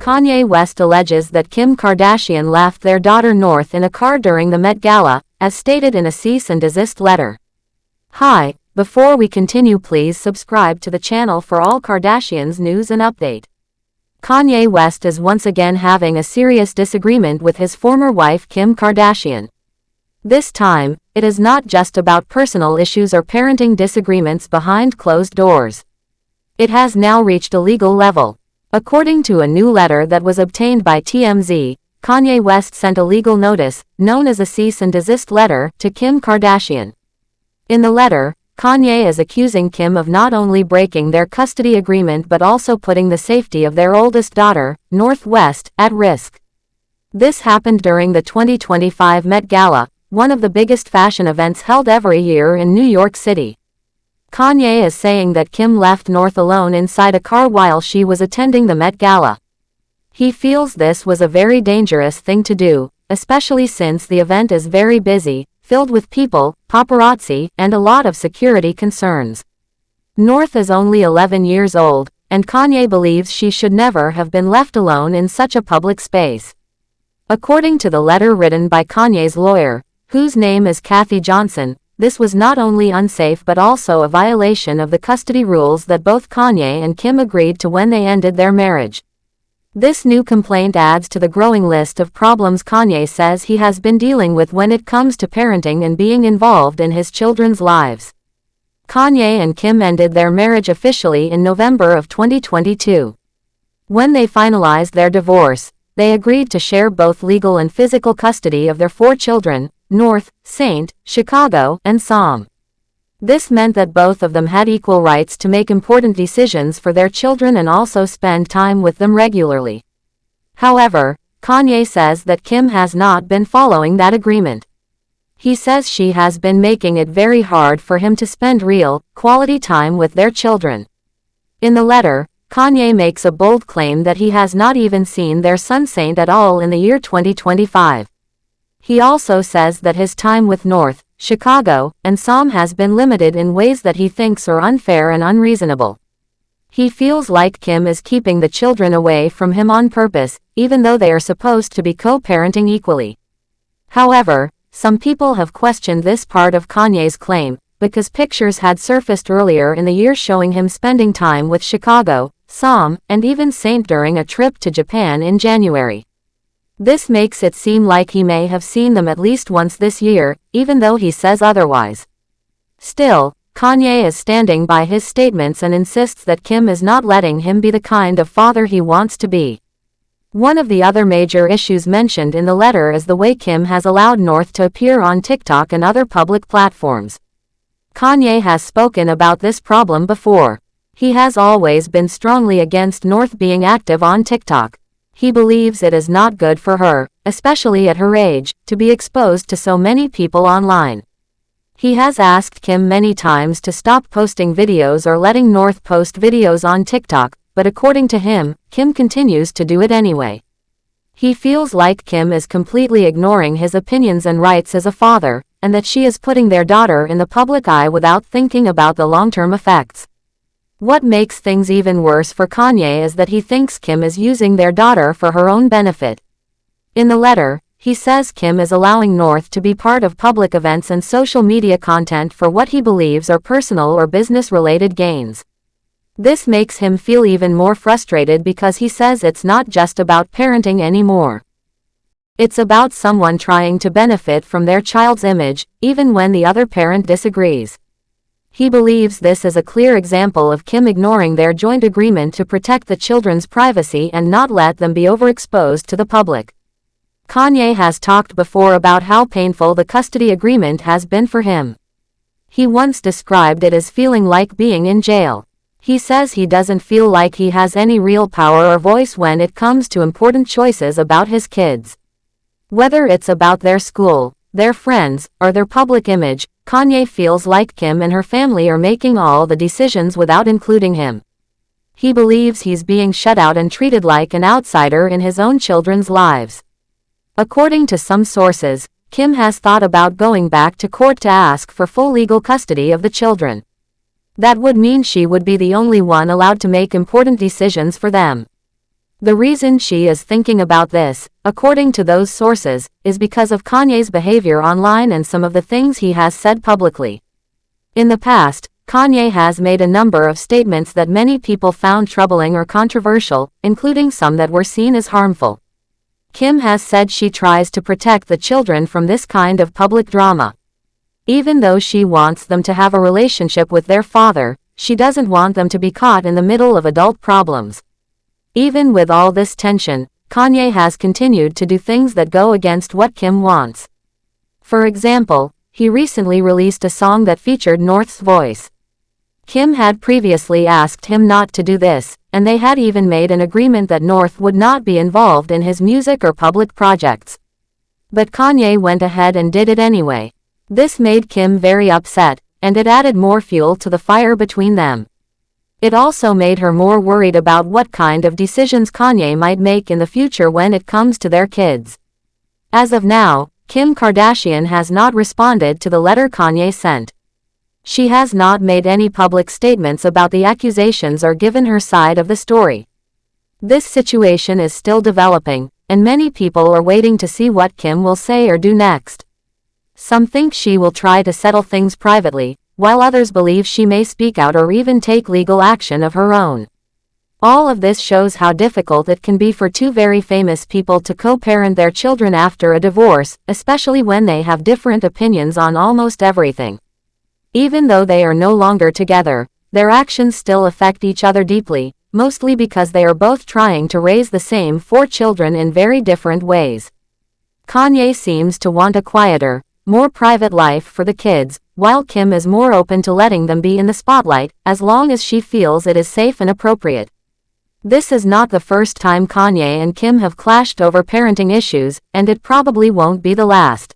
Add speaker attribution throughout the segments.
Speaker 1: Kanye West alleges that Kim Kardashian left their daughter North in a car during the Met Gala, as stated in a cease and desist letter. Hi, before we continue, please subscribe to the channel for all Kardashians news and update. Kanye West is once again having a serious disagreement with his former wife Kim Kardashian. This time, it is not just about personal issues or parenting disagreements behind closed doors. It has now reached a legal level. According to a new letter that was obtained by TMZ, Kanye West sent a legal notice, known as a cease and desist letter, to Kim Kardashian. In the letter, Kanye is accusing Kim of not only breaking their custody agreement but also putting the safety of their oldest daughter, North West, at risk. This happened during the 2025 Met Gala, one of the biggest fashion events held every year in New York City. Kanye is saying that Kim left North alone inside a car while she was attending the Met Gala. He feels this was a very dangerous thing to do, especially since the event is very busy, filled with people, paparazzi, and a lot of security concerns. North is only 11 years old, and Kanye believes she should never have been left alone in such a public space. According to the letter written by Kanye's lawyer, whose name is Kathy Johnson, this was not only unsafe but also a violation of the custody rules that both Kanye and Kim agreed to when they ended their marriage. This new complaint adds to the growing list of problems Kanye says he has been dealing with when it comes to parenting and being involved in his children's lives. Kanye and Kim ended their marriage officially in November of 2022. When they finalized their divorce, they agreed to share both legal and physical custody of their 4 children, North, St., Chicago, and Psalm. This meant that both of them had equal rights to make important decisions for their children and also spend time with them regularly. However, Kanye says that Kim has not been following that agreement. He says she has been making it very hard for him to spend real, quality time with their children. In the letter, Kanye makes a bold claim that he has not even seen their son Saint at all in the year 2025. He also says that his time with North, Chicago, and Psalm has been limited in ways that he thinks are unfair and unreasonable. He feels like Kim is keeping the children away from him on purpose, even though they are supposed to be co-parenting equally. However, some people have questioned this part of Kanye's claim, because pictures had surfaced earlier in the year showing him spending time with Chicago, Psalm, and even Saint during a trip to Japan in January. This makes it seem like he may have seen them at least once this year, even though he says otherwise. Still, Kanye is standing by his statements and insists that Kim is not letting him be the kind of father he wants to be. One of the other major issues mentioned in the letter is the way Kim has allowed North to appear on TikTok and other public platforms. Kanye has spoken about this problem before. He has always been strongly against North being active on TikTok. He believes it is not good for her, especially at her age, to be exposed to so many people online. He has asked Kim many times to stop posting videos or letting North post videos on TikTok, but according to him, Kim continues to do it anyway. He feels like Kim is completely ignoring his opinions and rights as a father, and that she is putting their daughter in the public eye without thinking about the long-term effects. What makes things even worse for Kanye is that he thinks Kim is using their daughter for her own benefit. In the letter, he says Kim is allowing North to be part of public events and social media content for what he believes are personal or business-related gains. This makes him feel even more frustrated because he says it's not just about parenting anymore. It's about someone trying to benefit from their child's image, even when the other parent disagrees. He believes this is a clear example of Kim ignoring their joint agreement to protect the children's privacy and not let them be overexposed to the public. Kanye has talked before about how painful the custody agreement has been for him. He once described it as feeling like being in jail. He says he doesn't feel like he has any real power or voice when it comes to important choices about his kids. Whether it's about their school, their friends, or their public image, Kanye feels like Kim and her family are making all the decisions without including him. He believes he's being shut out and treated like an outsider in his own children's lives. According to some sources, Kim has thought about going back to court to ask for full legal custody of the children. That would mean she would be the only one allowed to make important decisions for them. The reason she is thinking about this, according to those sources, is because of Kanye's behavior online and some of the things he has said publicly. In the past, Kanye has made a number of statements that many people found troubling or controversial, including some that were seen as harmful. Kim has said she tries to protect the children from this kind of public drama. Even though she wants them to have a relationship with their father, she doesn't want them to be caught in the middle of adult problems. Even with all this tension, Kanye has continued to do things that go against what Kim wants. For example, he recently released a song that featured North's voice. Kim had previously asked him not to do this, and they had even made an agreement that North would not be involved in his music or public projects. But Kanye went ahead and did it anyway. This made Kim very upset, and it added more fuel to the fire between them. It also made her more worried about what kind of decisions Kanye might make in the future when it comes to their kids. As of now, Kim Kardashian has not responded to the letter Kanye sent. She has not made any public statements about the accusations or given her side of the story. This situation is still developing, and many people are waiting to see what Kim will say or do next. Some think she will try to settle things privately, while others believe she may speak out or even take legal action of her own. All of this shows how difficult it can be for two very famous people to co-parent their children after a divorce, especially when they have different opinions on almost everything. Even though they are no longer together, their actions still affect each other deeply, mostly because they are both trying to raise the same 4 children in very different ways. Kanye seems to want a quieter, more private life for the kids, while Kim is more open to letting them be in the spotlight, as long as she feels it is safe and appropriate. This is not the first time Kanye and Kim have clashed over parenting issues, and it probably won't be the last.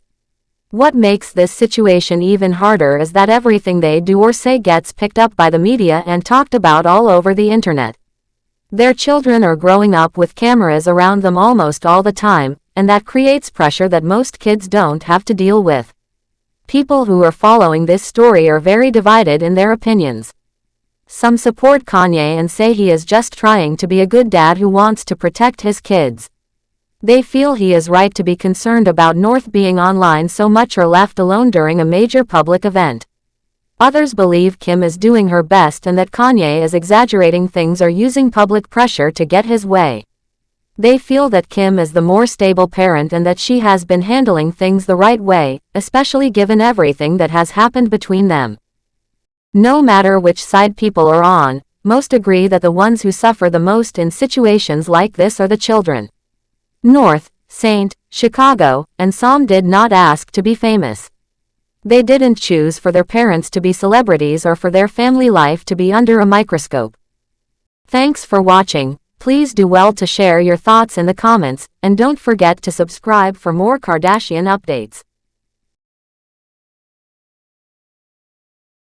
Speaker 1: What makes this situation even harder is that everything they do or say gets picked up by the media and talked about all over the internet. Their children are growing up with cameras around them almost all the time, and that creates pressure that most kids don't have to deal with. People who are following this story are very divided in their opinions. Some support Kanye and say he is just trying to be a good dad who wants to protect his kids. They feel he is right to be concerned about North being online so much or left alone during a major public event. Others believe Kim is doing her best and that Kanye is exaggerating things or using public pressure to get his way. They feel that Kim is the more stable parent and that she has been handling things the right way, especially given everything that has happened between them. No matter which side people are on, most agree that the ones who suffer the most in situations like this are the children. North, Saint, Chicago, and Sam did not ask to be famous. They didn't choose for their parents to be celebrities or for their family life to be under a microscope. Thanks for watching. Please do well to share your thoughts in the comments, and don't forget to subscribe for more Kardashian updates.